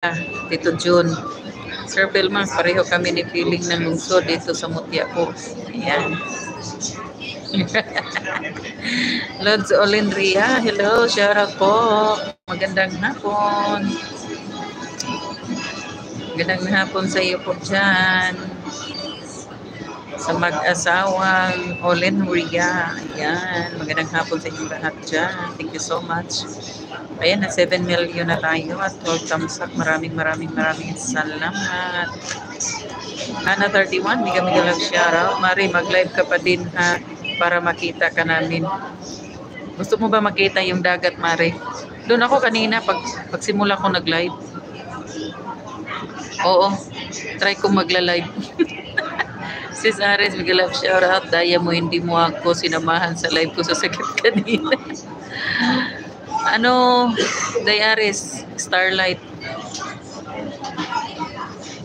Tito Jun. Sir Belmar, pareho kami ni feeling ng lungsod dito sa Mutya po. Ayan. Lods Olindria, hello, shout out po. Magandang hapon. Magandang hapon sa iyo po dyan. Sa mag-asawang Olindria. Ayan, magandang hapon sa inyo lahat dyan. Thank you so much. Ayan, na 7 million na tayo at 12 thumbs up. Maraming salamat. Hana 31, mega love shoutout. Mari, mag-live ka pa din ha para makita ka namin. Gusto mo ba makita yung dagat, Mari? Doon ako kanina pagsimula ko nag-live. Oo, try ko magla-live. Sis Ares, mega love shoutout. Daya mo, hindi mo ako sinamahan sa live ko sa sakit kanina. Ano, Dayaris, Starlight.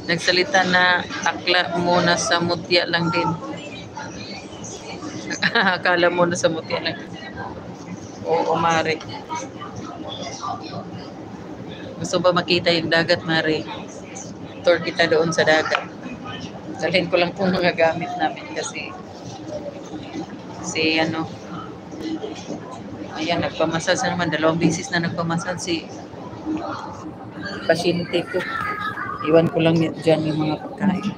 Nagsalita na akla mo na sa Mutya lang din. Akala mo na sa Mutya lang. Oo, Mare. Gusto ba makita yung dagat, Mare? Tour kita doon sa dagat. Dalhin ko lang pong mga gamit namin kasi ayan, nagpamasal na naman. 2 beses na nagpamasal si pasyente ko. Iwan ko lang dyan yung mga pagkain.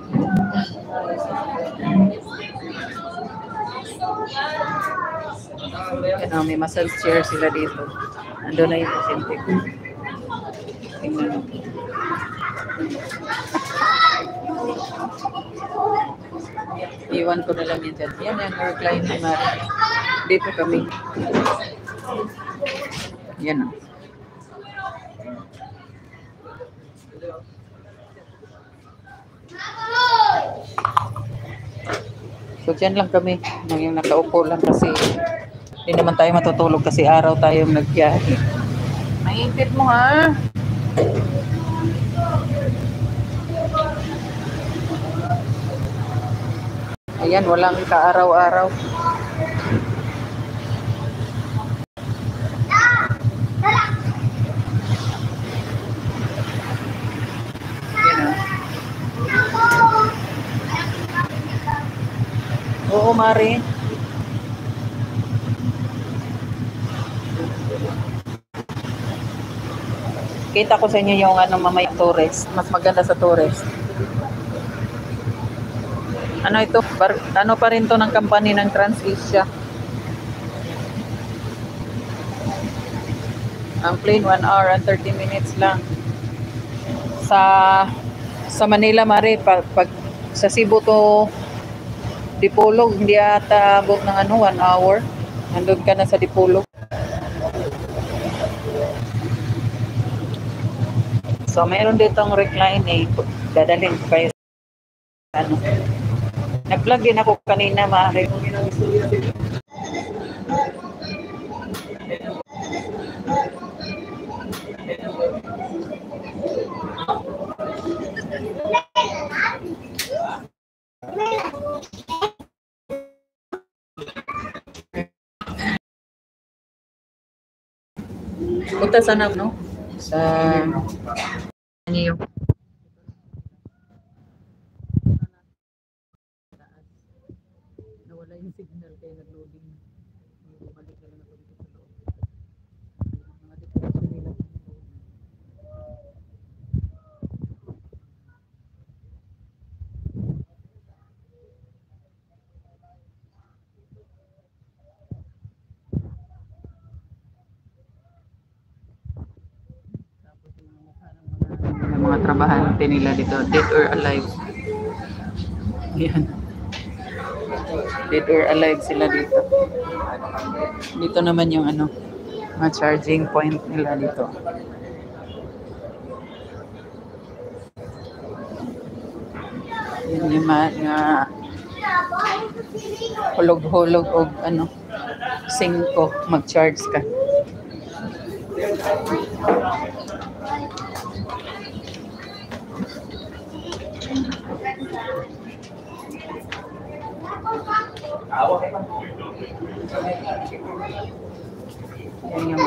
Ano, may massage chair sila dito. Ando na yung pasyente ko. Tingnan mo. Iwan ko na lang yun dyan. Yan yung recline ni Mari. Dito kami. Yan o. So dyan lang kami. Yung nakaupo lang kasi hindi naman tayo matutulog kasi araw tayong nagbiyahe. Maipit mo ha. Ayan, walang kaaraw-araw. Oo, Mari. Kita ko sa inyo yung mamaya Torres. Mas maganda sa Torres. Ano ito? Ano pa rin to ng company ng TransAsia. Ang plane 1 hour and 30 minutes lang. Sa Manila, Mari, pag sa Cebu to Dipolog, hindi ata abot ng 1 hour. Nandun ka na sa Dipolog. So, mayroon ditong recline dadalhin ko kayo sa Nag-vlog din ako kanina, Mari. Punta sana, no? Sa niyo. Nawala yung signal kaya nag-loading. Bumalik na lang ako dito sa loob. Mga decoration nila. Mga trabahante nila dito, dead or alive. Yan. Dead or alive sila dito. Dito naman yung mga charging point nila dito. Yan yung mga hulog-hulog o 5 mag-charge ka. Yan yung